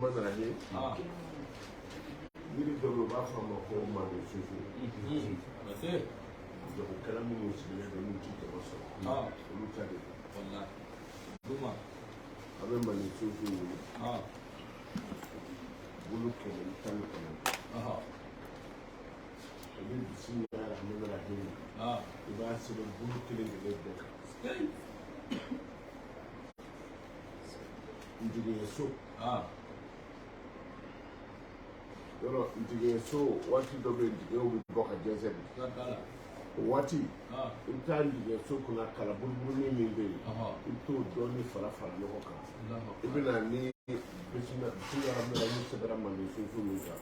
الرحمن الرحيم يريد ضرب أفهم قوم ما يشوفوا بس إيه كلام المسلمين من جد وصل ولو تاني والله دوما قبل ما يشوفوا بقولوا كلام تاني كلام أبين بسم الله الرحمن الرحيم يبقى سبب بقولوا كلام جديد Injige so. Yoro injige so wati dobe injige obi boka jeze. Wati. Inta injige so kuna kala bulbuli mimbe. Into doni fara loko ka. Ibina ni bisina ramela ni sebera mani susu minka.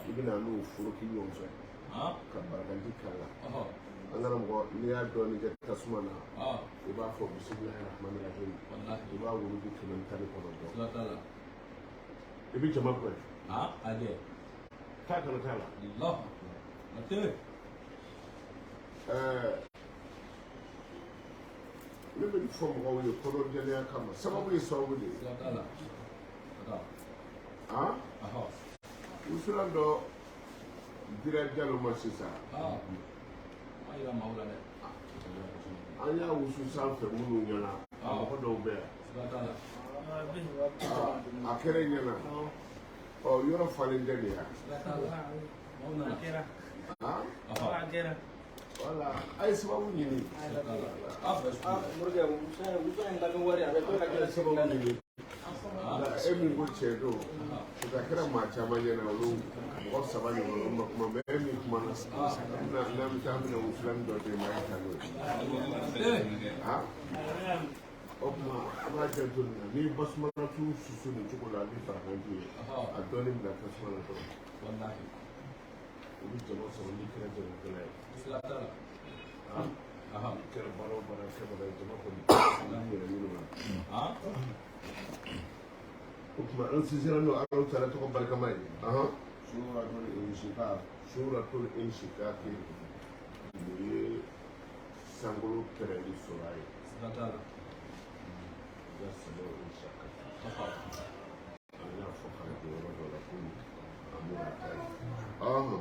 Ibina no furuki nyonso. Ka barakanti kala. Angara mko ni ya doni je tasumana. Iba fo bismillahir rahmanir rahim. Iba wulu bi kinan tani kono. Ibi jama ko. Ade. Ta kana tala. Allah. Ate. Lebe fo mo ko kono jale ya kama. Sababu ni sababu ni. Tala. Aha. Usulando dira jalo masisa. Aywa maulana. Anya wusu sanfɛ minnu ɲɛna mɔgɔ dɔw bɛ yan a kɛra ɲɛna yɔrɔ falen tɛ de yan wala a ye sababu ɲini sababu ɲini e min ko cɛ don a kɛra maa caman ɲɛna olu mɔgɔ saba ɲɔgɔn ma kuma mɛ e min kumana n'an bɛ taa minɛ wusulan dɔ de ma e ta n'o ye o kuma a b'a janto nin na ni basumana tu susu nin cogo la a bɛ farakan ju ye a dɔɔnin bila tasuma la dɔrɔn o bɛ jama sɔrɔ n'i kɛra jagokɛla ye n'i kɛra baara o baara kɛbaga ye jama kɔni n'i yɛrɛ minnu na o kuma an sinsinna n'o Alahu Taala tɔgɔ barikama ye suratul inshikak o ye sankolo pɛrɛnni sɔrɔ a ye yasalo inshikak an y'a fɔ k'a jɔ yɔrɔ dɔ la ko an bɛna taa ye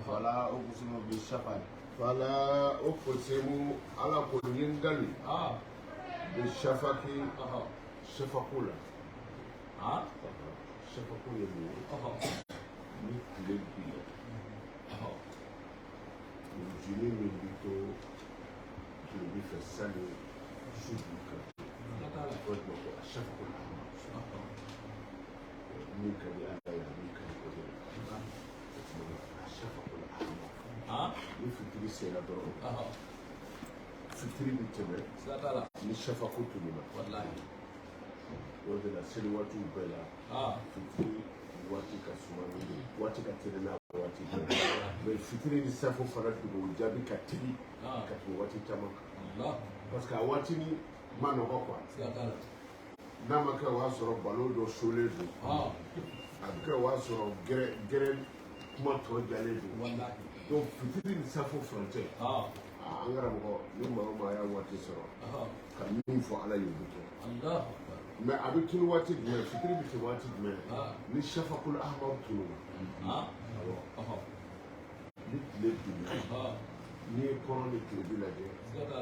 fala uqsimu bishafaq fala uqsimu ala ko nin dali bishafaqi shafaku la shafaku ye mun ye ni tile binna jini min bɛ to tile fɛ sani su b'u kan o de ma ko a shafaku la min ka di ala ye min ka di o de la a shafaku la ni fitiri sera dɔrɔn fitiri bɛ tɛmɛ ni shafaku tununa o de la seli waatiw bɛɛ la fitiri waati ka suma waati ka teli n'a waati mɛ fitiri ni safo fana dogo o jaabi ka teli ka tɛmɛ waati caman kan parce que a waati ni ma nɔgɔ quoi n'a ma kɛ o y'a sɔrɔ balo dɔ solen don a bɛ kɛ o y'a sɔrɔ gɛrɛ kuma tɔ jalen don donc fitiri ni safo furancɛ an karamɔgɔ ni maa o maa y'a waati sɔrɔ ka min fɔ ala y'o kɛ mais a bɛ tunu waati jumɛn fitiri bɛ kɛ waati jumɛn ni shafakul ahmar tununa ni tile binna n'i ye kɔrɔ ni tile bi lajɛ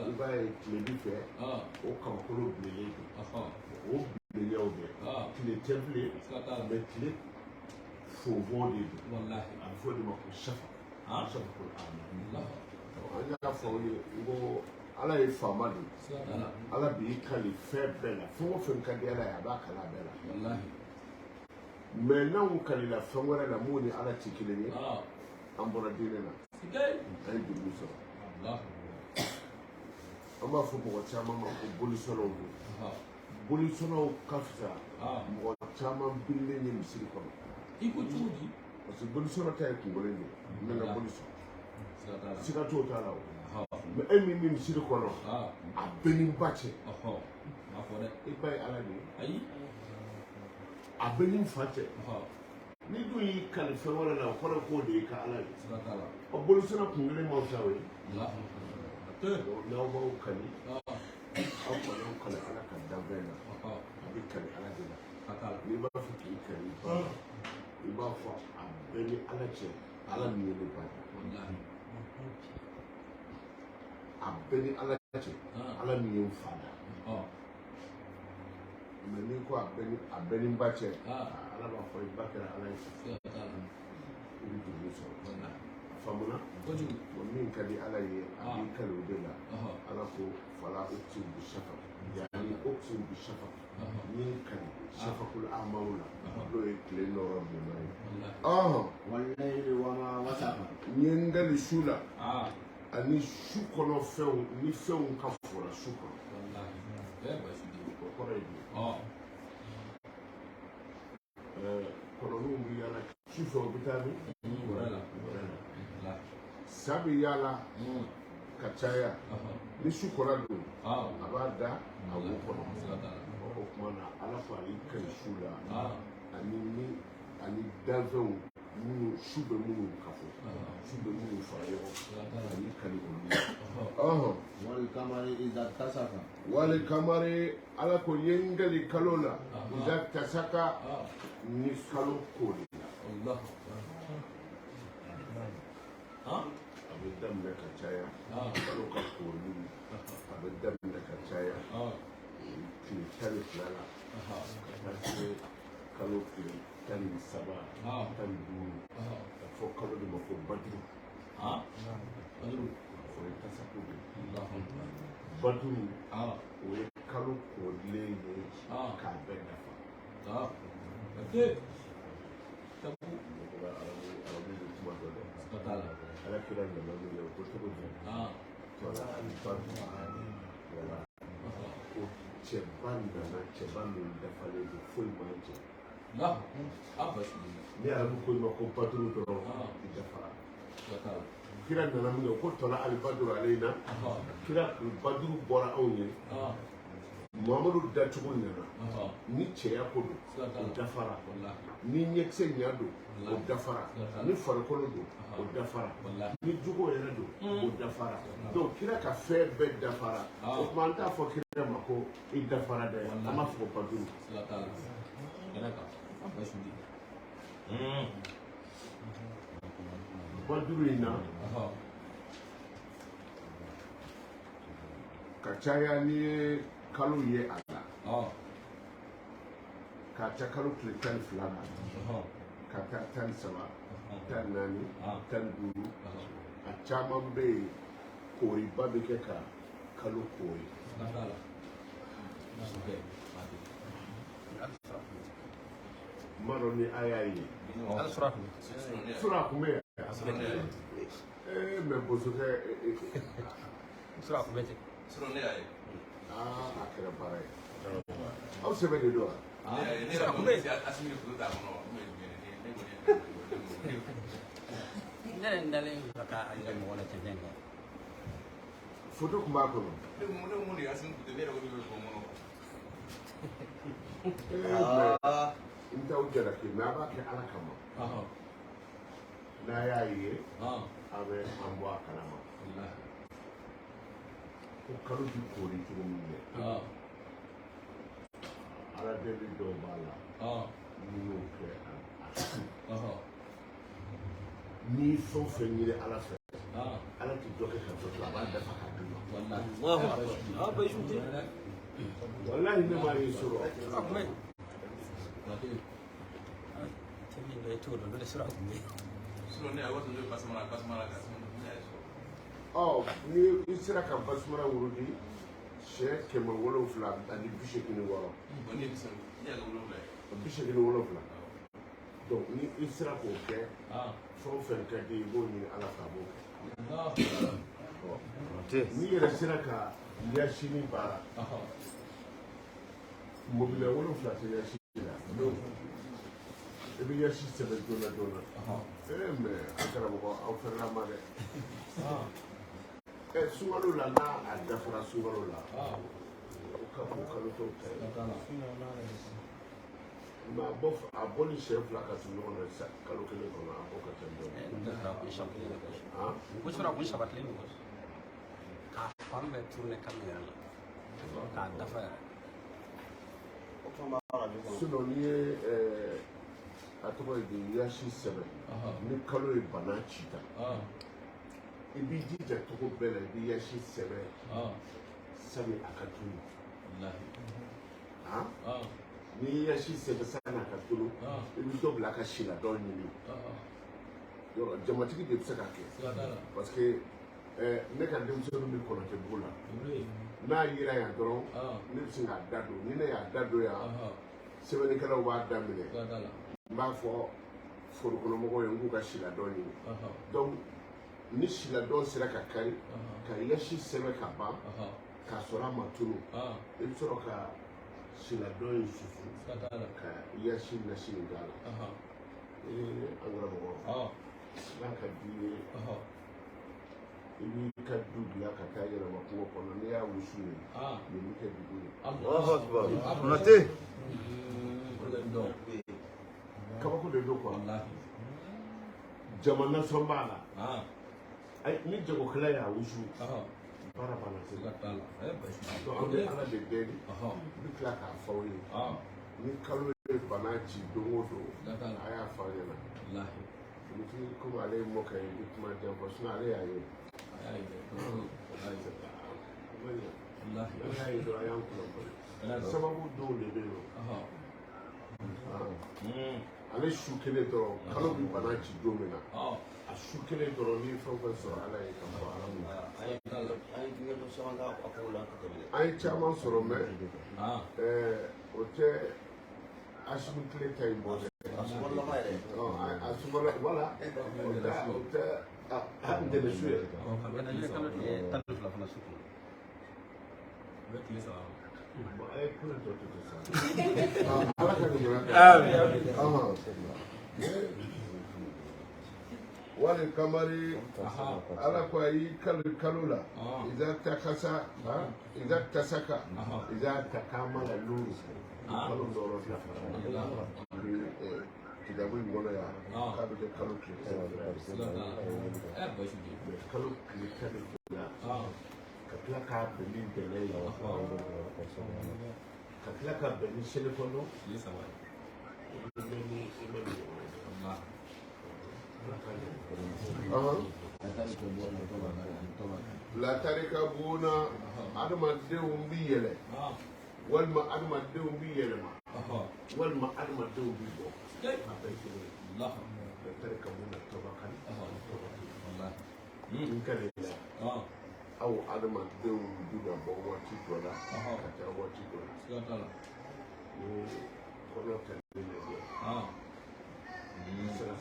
i b'a ye tile bi fɛ o kamakolo bilenlen don o bilenyaw bɛ tile tɛ bilen mais tile fofon de don a bɛ fɔ o de ma ko shafakul ahmar an y'a fɔ aw ye n ko ala ye faama de ala b'i kali fɛn bɛɛ la fɛn o fɛn ka di ala ye a b'a kala bɛɛ la mais n'anw kalila fɛn wɛrɛ la mun ni ala tɛ kelen ye an bɔra diinɛ na an ye juru sɔrɔ an b'a fɔ mɔgɔ caman ma ko bolisɔnnaw don bolisɔnnaw ka fisa mɔgɔ caman birilen ye misiri kɔnɔ parce que bolisɔnna ta ye kunkolo de ye n bɛna bolisɔn siga t'o t'a la o mais e min bɛ misiri kɔnɔ a bɛɛ ni ba cɛ i ba ye ala de ye a bɛɛ ni fa cɛ ni dun y'i kali fɛn wɛrɛ la o kɔrɔ k'o de ye ka ala ye ɔ bolisɔnna kun kelen m'aw sa o ye n'aw b'aw kali aw kɔni aw kali ala ka danfɛn na a bɛ kali ala de la n'i b'a fɛ k'i kali b'a fɔ a bɛɛ ni ala cɛ ala min ye ne ba a bɛɛ ni ala cɛ ala min ye n fa da mɛ n'i ko a bɛɛ ni ba cɛ ala b'a fɔ i ba kɛra ala ye i bɛ dugu sɔrɔ a faamuna min ka di ala ye a b'i kale o de la ala ko fala uqsimu bish-shafaq yani uqsimu bish-shafaq min kali shafaqul amaw la n'o ye tile nɔrɔ bilenman ye wallayli wama wasaqa n ye n dali su la ani su kɔnɔ fɛnw ni fɛnw ka fɔra su kɔnɔ o kɔrɔ ye di kɔnɔninw bɛ yaala su fɛ u bɛ taa min sa bɛ yaala ka caya ni su kɔrɔ don a b'a da a wo kɔnɔ o tuma na ala ko ale kari su la ani danfɛnw minnu su bɛ minnu ka fɔ su bɛ minnu fara ɲɔgɔn ani kari olu wal kamari iza tasaka wali kamari ala ko ye n dali kalo la iza tasaka ni kalo kori la a bɛ daminɛ ka caya kalo ka kori a bɛ daminɛ ka caya tile tan ni fila la ka taa se kalo tile tan ni saba tan ni duuru ka fɔ kalo de ma ko baduru o ye tasako de baduru o ye kalo korilen ye k'a bɛɛ dafa arabu bɛ kuma dɔ dɛ ala kira nana n'o ye o ko cogo di wala alibadu wala ko cɛba nana cɛba min dafalen don foyi man cɛ ni arabu ko ma ko baduru dɔrɔn i dafara kira nana min kɛ ko tɔla alibadu ale na kira baduru bɔra anw ye Muhammadu dacogo nana ni cɛya ko don o dafara ni ɲɛkisɛ ɲa don o dafara ni farikolo don o dafara ni jogo yɛrɛ don o dafara donc kira ka fɛn bɛɛ dafara o tuma an t'a fɔ kira ma ko i dafara dɛ an b'a fɔ baduru baduru in na ka caya ni ye kalo ye a la k'a ta kalo tile tan ni fila la ka taa tan ni saba tan ni naani tan ni duuru a caman bɛ yen koriba bɛ kɛ ka kalo kori n m'a dɔn ni a y'a ye sura kun bɛ yan mɛ bosokɛ sura kun bɛ ten a kɛra baara ye aw sɛbɛn de don wa ne yɛrɛ dalen ka taa a yɛrɛ mɔgɔ la cɛncɛn kan foto kun b'a kɔnɔ n t'aw jalaki mɛ a b'a kɛ ala kama n'a y'a ye a bɛ an bɔ a kalama ko kalo bi kori cogo min dɛ ala deli dɔw b'a la n'i y'o kɛ a su n'i fɛn o fɛn ɲini ala fɛ ala tɛ dɔ kɛ ka dɔ to a b'a dafa k'a d'i ma walahi ne m'a ye sɔrɔ ni i sera ka basumala wurudi siyɛ 700 ani 86 87 donc ni i sera k'o kɛ fɛn o fɛn ka di i b'o ɲini ala fɛ a b'o kɛ n'i yɛrɛ sera ka yasini baara mobile 7 tɛ yasi la i bɛ yasi sɛbɛn joona joona mɛ an karamɔgɔ aw fɛrɛla ma dɛ sunkalo la n'a dafara sunkalo la o ka bon kalo tɔw ta ye mɛ a bɔli siɲɛ 2 ka se ɲɔgɔn na kalo 1 kɔnɔ a bɔ ka ca dɔɔnin ko sura kun sabatilen don k'a fan bɛɛ tourner kalo yɛrɛ la k'a dafa yɛrɛ sinon n'i ye a tɔgɔ ye di yaasi sɛbɛn ni kalo ye bana ci ta i b'i jija cogo bɛɛ la i bɛ yaasi sɛbɛn sani a ka tunu n'i ye yaasi sɛbɛn sani a ka tunu i bɛ dɔ bila a ka sila dɔ ɲini yɔrɔ jamatigi de bɛ se ka kɛ parce que ne ka denmisɛnninw bɛ Kɔnatɛbugu la n'a yera yan dɔrɔn ne bɛ se k'a da don ni ne y'a da don yan sɛbɛnnikɛlaw b'a daminɛ n b'a fɔ forokɔnɔmɔgɔw ye n k'u ka sila dɔ ɲini donc ni sila dɔ sera ka kari ka yaasi sɛbɛn ka ban k'a sɔrɔ a ma tunu i bɛ sɔrɔ ka sila dɔ in susu ka yaasi nasi in k'a la an karamɔgɔ n'a ka di ye i b'i ka du bila ka taa yɛlɛma kungo kɔnɔ n'i y'a wusu ye nin bɛ kɛ dugu ye. kabako de don quoi jamana sɔn b'a la ni jagokɛla y'a wusu baara banna sisan donc an bɛ ala de deli n bɛ tila k'a fɔ aw ye ni kalo ye bana ci don o don a y'a fɔ an ɲɛna komi ale ye mɔkɛ ye n bɛ kuma jan fɔ sinon ale y'a ye n'an y'a ye dɔrɔn a y'an kunnafoni sababu dɔw de bɛ yen ale su kelen dɔrɔn kalo bɛ bana ci don min na a su kelen dɔrɔn ni fɛn fɛn sɔrɔ ala ye ka fɔ an ye caman sɔrɔ mɛ o tɛ asimi tile ta in bɔ dɛ a sumala wala o tɛ an dɛmɛ su yɛrɛ a ye kule dɔ tɛ sa ala ka ɲuman wali kamari ala ko ayi kalo la iza takasa iza tasaka iza takama la lulu kalo dɔrɔn kidabu in kɔnɔ yan k'a bɛ kɛ kalo tile kalo tile tan ni fila ka tila k'a bɛn ni bɛnɛ ye ka tila ka bɛn ni selifɔndɔ latarika buna adamadenw bi yɛlɛ walima adamadenw bi yɛlɛma walima adamadenw bi bɔ a bɛɛ kelen latarika buna tɔbakan n kɛlen la aw adamadenw bina bɔ waati dɔ la ka taa waati dɔ la ni kɔnɔ tɛmɛnen de bɛ sira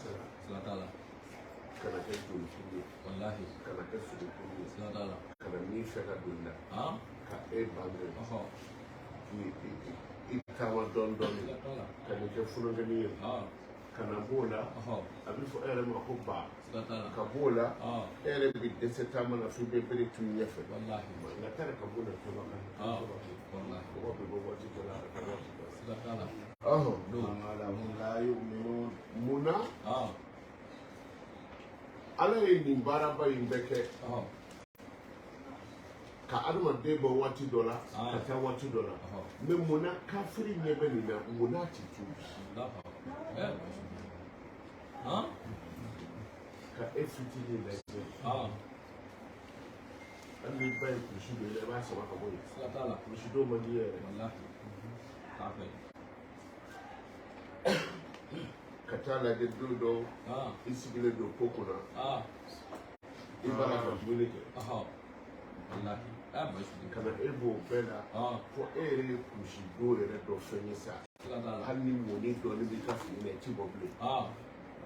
kana kɛ jolikuru ye kana kɛ sogokuru ye kana min fɛ ka don i la ka e bange i taama dɔɔni dɔɔni ka nin kɛ funakɛni ye kana b'o la a bɛ fɔ e yɛrɛ ma ko ba ka b'o la e yɛrɛ bɛ dɛsɛ taama na f'i bɛ bere tun ɲɛfɛ nka taa ka b'o la tɔba kan mɔgɔ bɛ bɔ waati dɔ la a ka waati dɔ la munna ala ye nin baaraba in bɛɛ kɛ ka adamaden bɔ waati dɔ la ka taa waati dɔ la mɛ munna kafiri ɲɛ bɛ nin na munna a tɛ tuubi ka e fitinin lajɛ hali ni ba ye kulusi don i b'a sama ka bɔ yen kulusi dɔw man di yɛrɛ ka taa lajɛ don dɔw i sigilen don ko kunna i b'a la ka dumuni kɛ ka na e b'o bɛɛ la fo e yɛrɛ ye kulusi don yɛrɛ dɔ fɛn ye sa hali ni mɔni dɔɔni b'i ka fini na i ti bɔ bilen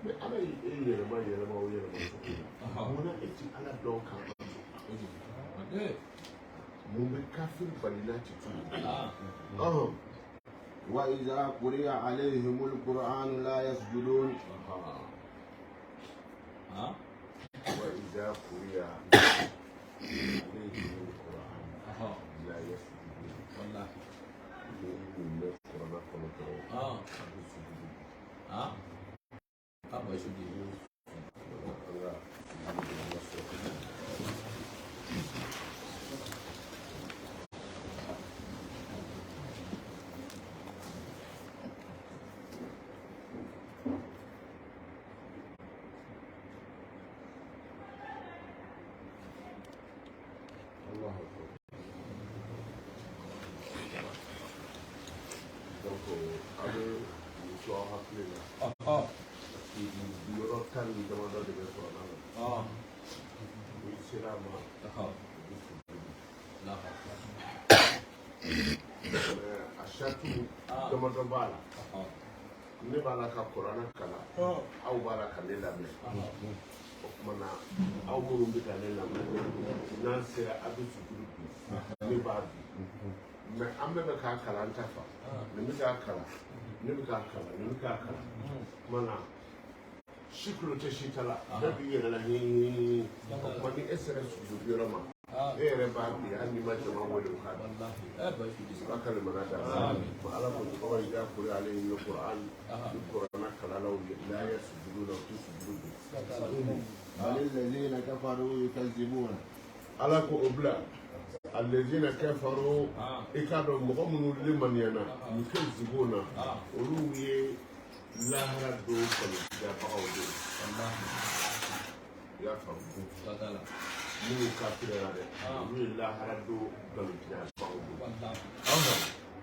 mɛ ala ye e yɛlɛma o yɛlɛma munna e ti ala dɔn kan mun bɛ kafiri bali n'a ti tugu وإذا قرئ عليهم القرآن لا يسجدون وإذا قرئ عليهم القرآن لا يسجدون والله من القرآن كله apa itu dia ni dama dɔ de bɛ kɔrɔna la ni sera ma a satu dama dɔ b'a la ne b'a la ka kɔrɔna kalan aw b'a la ka ne lamɛn o tuma na aw minnu bɛ ka ne lamɛn n'an sera a bɛ suturu bi ne b'a bi mɛ an bɛɛ bɛ k'a kalan an ta fa nin bɛ k'a kalan ne bɛ k'a kalan nin bɛ k'a kalan o tuma na si kulo tɛ si ta la bɛɛ b'i yɛrɛ la ɲɛɲini o tuma ni e sera suturu yɔrɔ ma e yɛrɛ b'a bi hali n'i ma jama wele o k'a dɔn ala ka lemana da ala ko tɔgɔ yi da kore ale ye Qur'an ni kɔrɔna kalalaw ye n'a ye suturu la o tɛ suturu bi الذين كفروا يكذبون ala ko o bila alezina kafaru i k'a dɔn mɔgɔ minnu limaniyana yukazibuna olu ye lahara don kalifiyabagaw de i y'a faamu minnu kafiriyara dɛ olu ye lahara don kalifiyabagaw de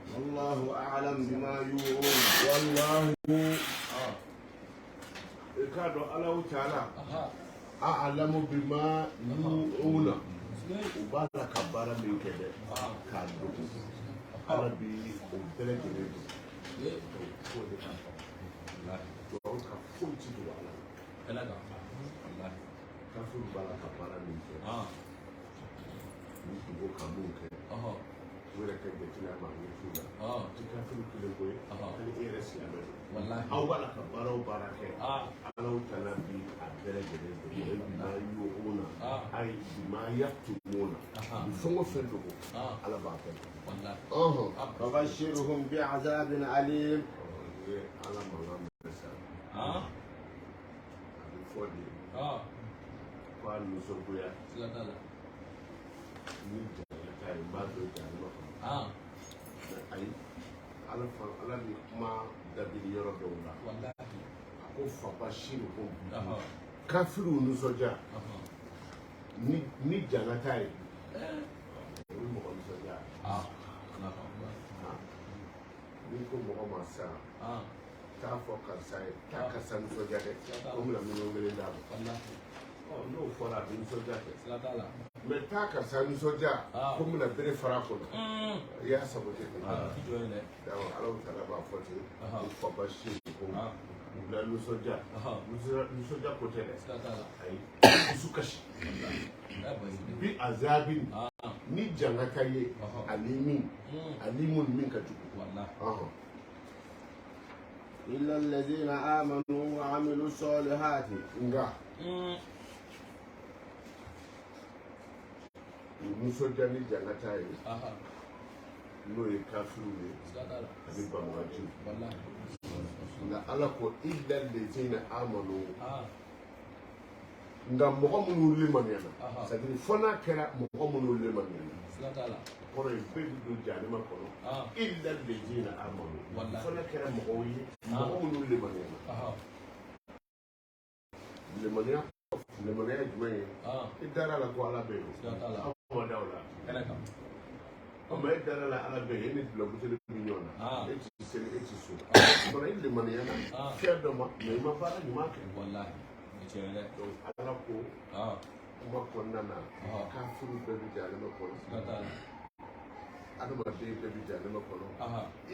والله أعلم بما يوعون wallahu i k'a dɔn Alahu Taala a'lamu bima yu'una u b'a la ka baara min kɛ dɛ k'a dɔn ala bi o bɛɛ lajɛlen dɔn fo de ka duwawu ka foyi ti dogo ala la kafiri b'a la ka baara min kɛ ni dugu ka mun kɛ o yɛrɛ kɛ jateminɛ ma ɲɛ fu la ti kafiri kelen ko ye hali e yɛrɛ silamɛ don aw b'a la ka baara o baara kɛ Alahu Taala bi a bɛɛ lajɛlen dɔn bima yu'una ay bima yaktumuna ni fɛn o fɛn dogo ala b'a bɛɛ dɔn فبشرهم بعذاب أليم ala mankan bɛ sa a bɛ fɔ de ko a nisɔngoya ni jamana ta ye n b'a dɔn jamana kɔnɔ mɛ ayi ala bɛ kuma dabiri yɔrɔ dɔw la a ko fabashiruhum kafiriw nisɔndiya ni janga ta ye o ye mɔgɔ nisɔndiya ni ko mɔgɔ ma sa t'a fɔ karisa ye taa karisa nisɔndiya dɛ ko n bɛna miliyɔn kelen d'a ma n'o fɔra a bɛ nisɔndiya kɛ mɛ taa karisa nisɔndiya ko n bɛna bere fara a kɔnɔ i y'a sabote ten Alahu Taala b'a fɔ ten ko fabashiruhum u la nisɔndiya nisɔndiya ko tɛ dɛ ayi dusu kasi bi azabin ni janga ta ye alimun min ka jugu إلا الذين آمنوا وعملوا الصالحات nisɔndiya ni janga ta ye n'o ye kafiriw ye ani banbaganciw nka ala ko illa lezina amanu nka mɔgɔ minnu limaniyana c'est-à-dire fɔ n'a kɛra mɔgɔ minnu limaniyana kɔrɔ ye bɛɛ bɛ don jahanama kɔnɔ illa lezina amanu fɔ n'a kɛra mɔgɔw ye mɔgɔ minnu limaniyana limaniya jumɛn ye i dara la ko ala bɛ yen aw ma da o la mɛ e dara la ala bɛ yen e ni bilabuteli bɛ ɲɔgɔn na e ti seli e ti so fana i limaniya na fɛn dɔ ma mɛ i ma baara ɲuman kɛ donc ala ko kuma kɔnɔna na kafiriw bɛɛ bɛ jahanama kɔnɔ adamaden bɛɛ bɛ jahanama kɔnɔ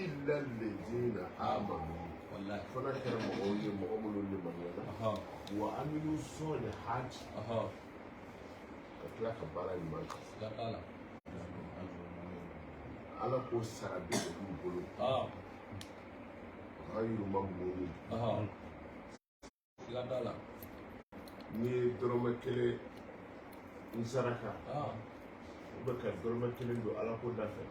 illa lezina amanu fana kɛra mɔgɔw ye mɔgɔ minnu limaniyana wa amilu solihati ka tila ka baara ɲuman kɛ ala ko sara bɛ olu bolo ghayru mamnun n'i ye dɔrɔmɛ kelen n saraka u bɛ ka dɔrɔmɛ kelen don ala ko da fɛ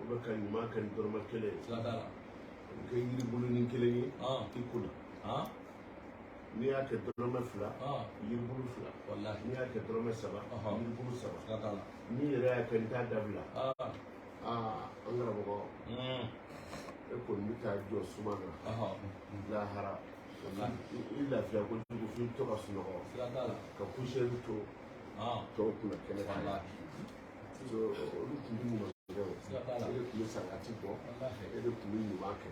u bɛ ka ɲuman kɛ ni dɔrɔmɛ kelen o bɛ kɛ yiribulunin kelen ye i kunna n'i y'a kɛ dɔrɔmɛ fila yiribulu fila n'i y'a kɛ dɔrɔmɛ saba yiribulu saba n'i yɛrɛ y'a kɛ n t'a dabila an karamɔgɔ e kɔni bɛ taa jɔ suma na lahara i lafiya kojugu f'i bɛ to ka sunɔgɔ ka poussière to tɔw kunna kɛnɛ kan olu tun bɛ ele kun salati bɔ ele kun bɛ ɲuman kɛ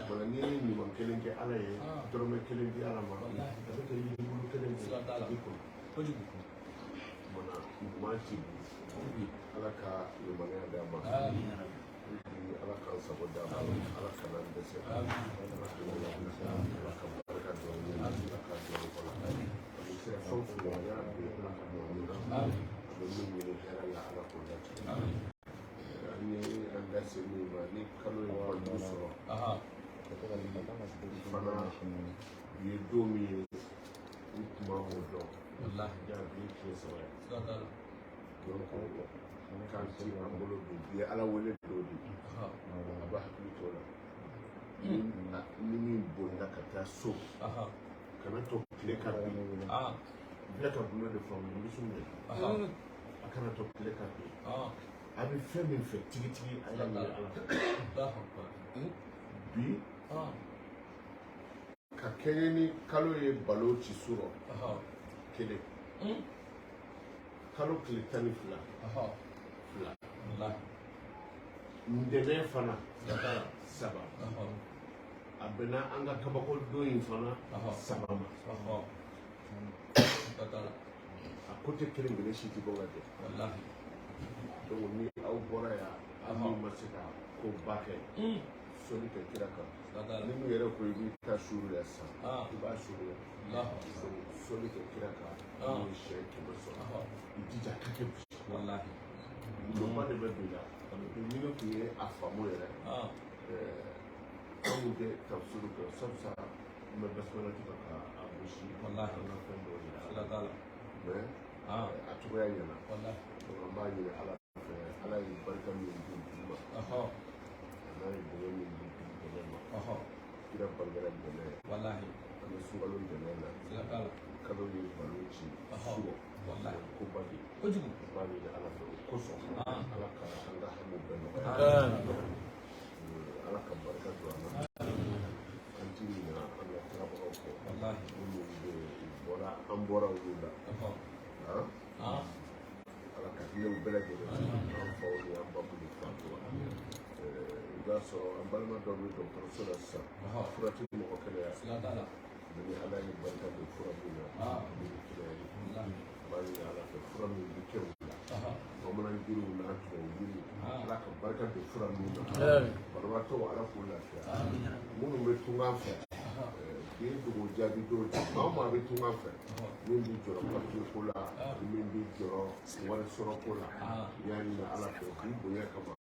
wala n'i ye ɲuman kelen kɛ ala ye dɔrɔmɛ kelen di ala ma a bɛ kɛ yiribulu kelen di i kɔnɔ mana ɲuman ti ala ka ɲumanya d'a ma ala k'an sago d'a ma ala kana n dɛsɛ ala ka barika dɔn ye ala ka dɔn kɔnɔ ani sira fɛn fɛn na y'a bɛ ala ka dɔn ye a bɛ min ɲini hɛrɛ la ala k'o latigɛ ni an da se min ma ni kalo ye walidu sɔrɔ fana ye don min ye u tuma m'o dɔn jaabi tile saba ye donc kan ci an bolo bi ye ala wele dɔ de a b'a hakili to la ni min bolila ka taa so kana to tile ka bin bɛɛ ka gulo de faamu n bɛ sun de a kana to tile ka bin a bɛ fɛn min fɛ tigitigi a y'a ɲini ala fɛ bi ka kɛɲɛ ni kalo ye balo ci sɔrɔ kelen kalo tile 12 ntɛnɛn fana saba a bɛnna an ka kabako don in fana saba ma a ko tɛ kelen kelen si tɛ bɔ ka kɛ donc ni aw bɔra yan aw min ma se ka ko ba kɛ sɔli kɛ kira kan ni min yɛrɛ ko i b'i ta suuru la sisan i b'a suuru la sɔli kɛ kira kan n'o ye siɲɛ 100 sɔrɔ i jija ka kɛ bi lɔba de bɛ don la ni ne tun ye a faamu yɛrɛ anw tɛ tafsiri kɛ sabisa n bɛ basmala tigɛ ka a gosi an ka fɛn dɔw yira mais a cogoya ɲɛna donc an b'a ɲini ala fɛ ala ye barika min di dugu ma n'a ye bonya min di dugu dɛmɛ ma kira barikala dɛmɛ an bɛ sunkalo dɛmɛ na kalo ye balo ci suɔ koba de an b'a ɲini ala fɛ o kosɔn ala ka an ka hamiw bɛɛ nɔgɔya ala ka barika don an na an ti ɲina an ka kirabagaw kɔ minnu bɔra an bɔra olu la ala ka hinɛw bɛɛ lajɛlen an faw ni an babu ni fatura i b'a sɔrɔ an balima dɔw bɛ dɔgɔtɔrɔso la sisan fura tɛ mɔgɔ kɛnɛya ni ala ye barika don fura min na ni bɛ kɛnɛya ye b'a ɲini ala fɛ fura min bɛ kɛ u la bamanan jiriw n'a tubabu jiriw ala ka barika don fura min na banabaatɔw ala k'u lafiya minnu bɛ tunga fɛ k'i dogo jaabi dɔw di maa o maa bɛ tunga fɛ min b'i jɔrɔ papiye ko la min b'i jɔrɔ wari sɔrɔ ko la i y'a ɲini ala fɛ k'i bonya kama